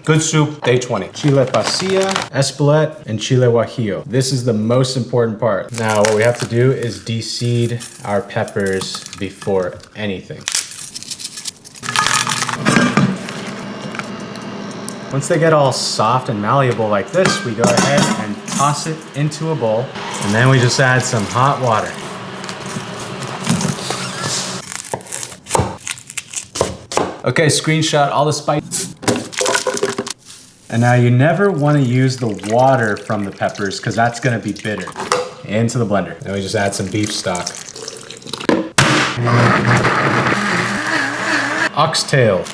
Good soup, day 20. Chile pasilla, espelette, and chile guajillo. This is the most important part. Now, what we have to do is de-seed our peppers before anything. Once they get all soft and malleable like this, we go ahead and toss it into a bowl. And then we just add some hot water. Okay, screenshot all the spice. And now you never want to use the water from the peppers because that's going to be bitter. Into the blender. Then we just add some beef stock. Oxtail.